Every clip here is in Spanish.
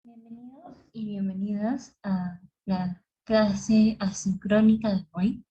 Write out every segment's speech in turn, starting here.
Bienvenidos y bienvenidas a la clase asincrónica de hoy,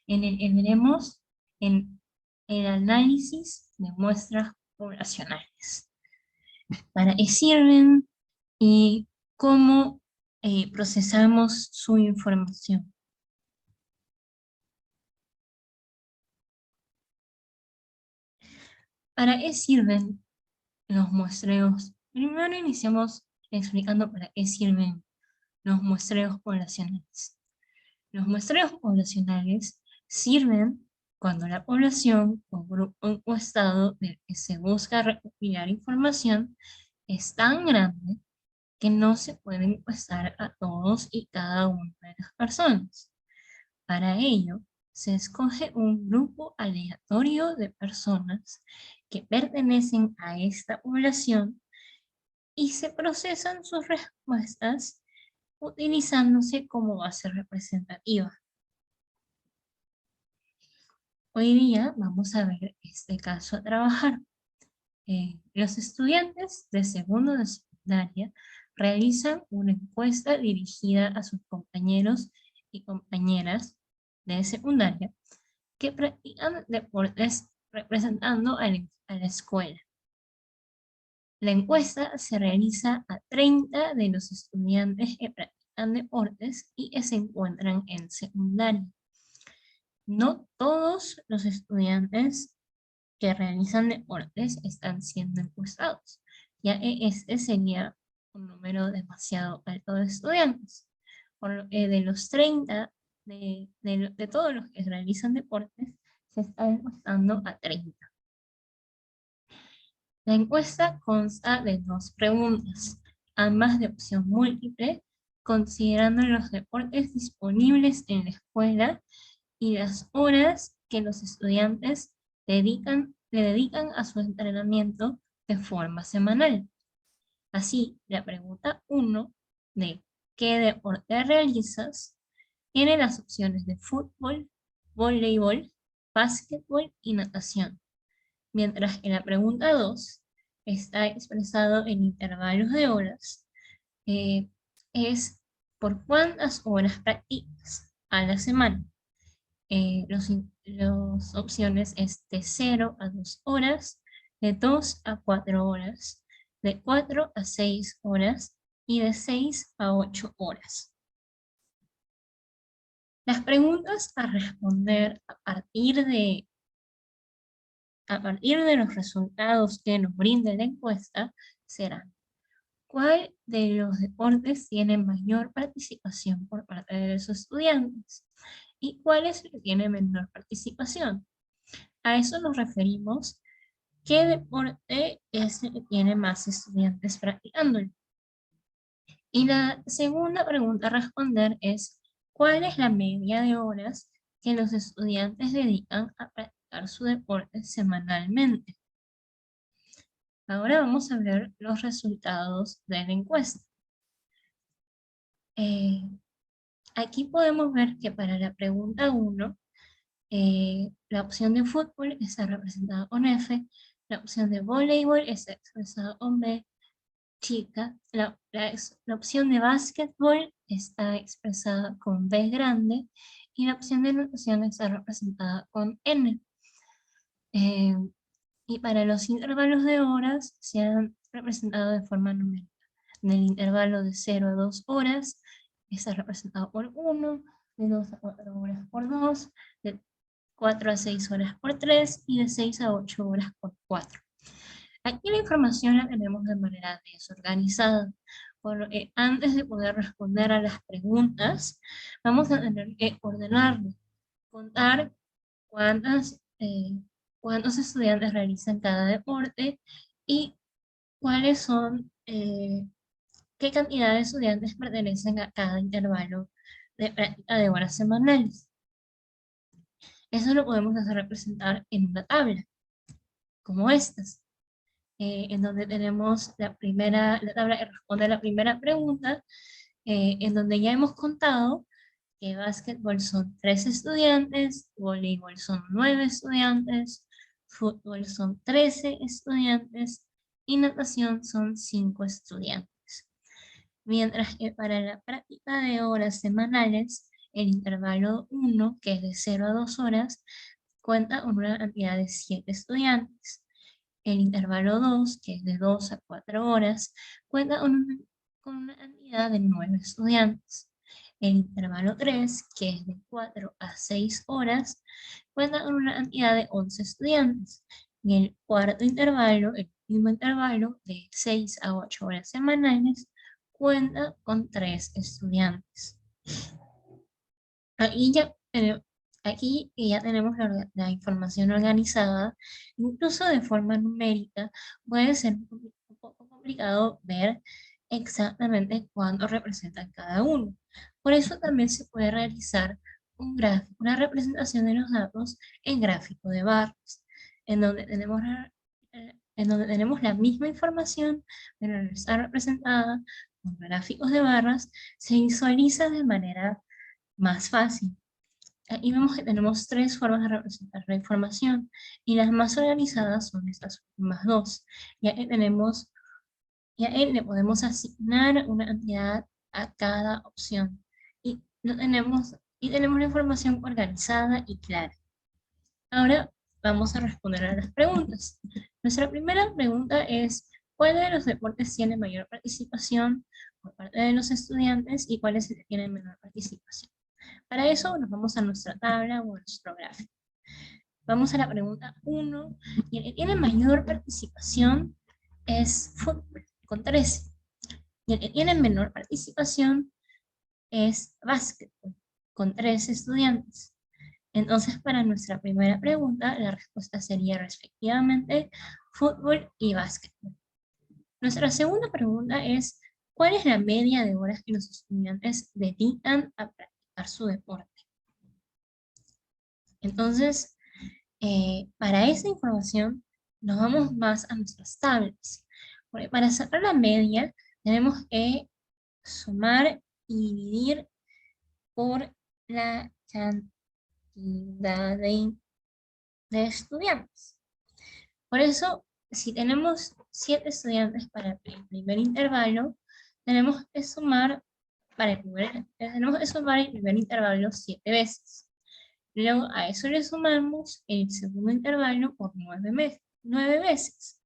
en el que veremos en el análisis de muestras poblacionales. ¿Para qué sirven y cómo procesamos su información? ¿Para qué sirven los muestreos? Primero iniciamos explicando para qué sirven los muestreos poblacionales. Los muestreos poblacionales sirven cuando la población o grupo encuestado del que se busca recopilar información es tan grande que no se puede encuestar a todos y cada una de las personas. Para ello, se escoge un grupo aleatorio de personas que pertenecen a esta población y se procesan sus respuestas utilizándose como base representativa. Hoy día vamos a ver este caso a trabajar. Los estudiantes de segundo de secundaria realizan una encuesta dirigida a sus compañeros y compañeras de secundaria que practican deportes representando a la escuela. La encuesta se realiza a 30 de los estudiantes que practican deportes y que se encuentran en secundaria. No todos los estudiantes que realizan deportes están siendo encuestados, ya que este sería un número demasiado alto de estudiantes. Por lo que de los 30, de todos los que realizan deportes, se está encuestando a 30. La encuesta consta de 2 preguntas, ambas de opción múltiple, considerando los deportes disponibles en la escuela y las horas que los estudiantes le dedican a su entrenamiento de forma semanal. Así, la pregunta 1 de ¿qué deporte realizas? Tiene las opciones de fútbol, voleibol, básquetbol y natación. Mientras que la pregunta 2 está expresado en intervalos de horas, es ¿por cuántas horas practicas a la semana? Las opciones es de 0 a 2 horas, de 2 a 4 horas, de 4 a 6 horas y de 6 a 8 horas. Las preguntas a responder a partir de los resultados que nos brinde la encuesta serán: ¿cuál de los deportes tiene mayor participación por parte de los estudiantes? ¿Y cuál es el que tiene menor participación? A eso nos referimos: ¿qué deporte es el que tiene más estudiantes practicándolo? Y la segunda pregunta a responder es: ¿cuál es la media de horas que los estudiantes dedican a practicar su deporte semanalmente? Ahora vamos a ver los resultados de la encuesta. Eh, Aquí podemos ver que para la pregunta 1, la opción de fútbol está representada con F, la opción de voleibol está expresada con B chica, la opción de básquetbol está expresada con B grande y la opción de natación está representada con N. Eh, y para los intervalos de horas se han representado de forma numérica. En el intervalo de 0 a 2 horas está representado por 1, de 2 a 4 horas por 2, de 4 a 6 horas por 3 y de 6 a 8 horas por 4. Aquí la información la tenemos de manera desorganizada, por lo que antes de poder responder a las preguntas, vamos a tener que ordenarlo, contar cuántos estudiantes realizan cada deporte y cuáles son, qué cantidad de estudiantes pertenecen a cada intervalo de práctica de horas semanales. Eso lo podemos hacer representar en una tabla, como estas, en donde tenemos la tabla que responde a la primera pregunta, en donde ya hemos contado que básquetbol son 3 estudiantes, voleibol son 9 estudiantes, fútbol son 13 estudiantes y natación son 5 estudiantes. Mientras que para la práctica de horas semanales, el intervalo 1, que es de 0 a 2 horas, cuenta con una cantidad de 7 estudiantes. El intervalo 2, que es de 2 a 4 horas, cuenta con una cantidad de 9 estudiantes. El intervalo 3, que es de 4 a 6 horas, cuenta con una cantidad de 11 estudiantes. Y el cuarto intervalo, el último intervalo, de 6 a 8 horas semanales, cuenta con 3 estudiantes. Aquí ya, aquí ya tenemos la información organizada, incluso de forma numérica, puede ser un poco complicado ver exactamente cuánto representan cada uno. Por eso también se puede realizar un gráfico, una representación de los datos en gráfico de barras, en donde tenemos la misma información, pero al estar representada con gráficos de barras, se visualiza de manera más fácil. Aquí vemos que tenemos tres formas de representar la información y las más organizadas son estas últimas dos, ya que le podemos asignar una cantidad a cada opción y tenemos la información organizada y clara. Ahora vamos a responder a las preguntas. Nuestra primera pregunta es: ¿cuál de los deportes tiene mayor participación por parte de los estudiantes y cuáles tienen menor participación? Para eso nos vamos a nuestra tabla o a nuestro gráfico. Vamos a la pregunta 1, y el que tiene mayor participación es fútbol, con 13. Y el que tiene menor participación es básquetbol, con 3 estudiantes. Entonces, para nuestra primera pregunta, la respuesta sería respectivamente fútbol y básquetbol. Nuestra segunda pregunta es: ¿cuál es la media de horas que los estudiantes dedican a practicar su deporte? Entonces, para esa información nos vamos más a nuestras tablas. Porque para sacar la media tenemos que sumar y dividir por la cantidad de estudiantes. Por eso, si tenemos 7 estudiantes para el primer intervalo, tenemos que sumar tenemos que sumar el primer intervalo 7 veces. Luego a eso le sumamos el segundo intervalo por 9 veces.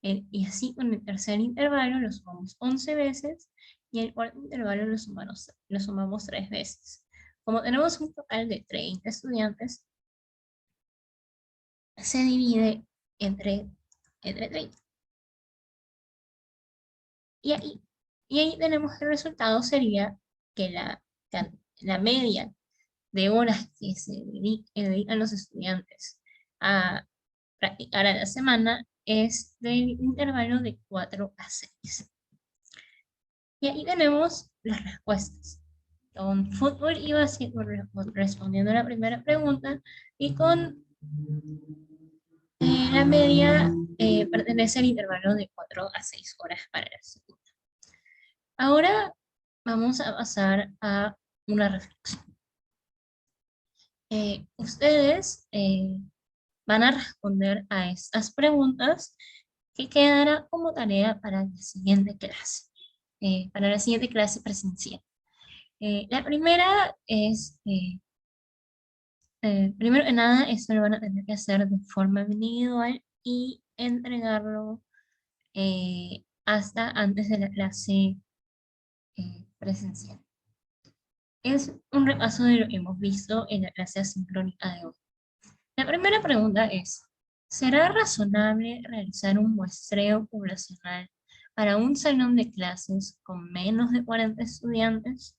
Y así con el tercer intervalo lo sumamos 11 veces y el cuarto intervalo lo sumamos 3 veces. Como tenemos un total de 30 estudiantes, se divide entre 30. Y ahí tenemos que el resultado sería que la media de horas que se dedican los estudiantes a practicar a la semana es del intervalo de 4 a 6. Y ahí tenemos las respuestas. Con fútbol y básquetbol respondiendo a la primera pregunta, y con la media pertenece al intervalo de 4 a 6 horas para la segunda. Ahora vamos a pasar a una reflexión. Ustedes van a responder a estas preguntas que quedará como tarea para la siguiente clase, presencial. La primera es, primero que nada, esto lo van a tener que hacer de forma individual y entregarlo hasta antes de la clase presencial. Es un repaso de lo que hemos visto en la clase asincrónica de hoy. La primera pregunta es: ¿será razonable realizar un muestreo poblacional para un salón de clases con menos de 40 estudiantes?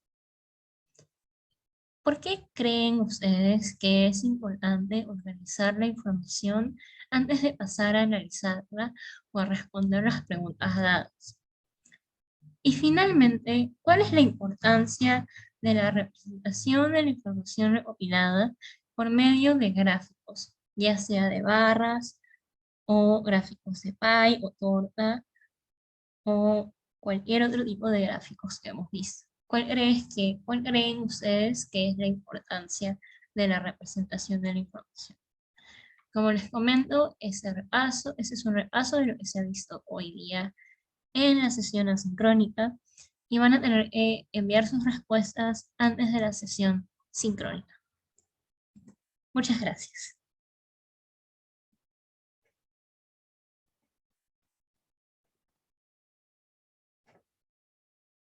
¿Por qué creen ustedes que es importante organizar la información antes de pasar a analizarla o a responder las preguntas dadas? Y finalmente, ¿cuál es la importancia de la representación de la información recopilada por medio de gráficos, ya sea de barras o gráficos de pie o torta o cualquier otro tipo de gráficos que hemos visto? ¿Cuál creen ustedes que es la importancia de la representación de la información? Como les comento, ese es un repaso de lo que se ha visto hoy día en la sesión asincrónica. y van a tener que enviar sus respuestas antes de la sesión sincrónica. Muchas gracias.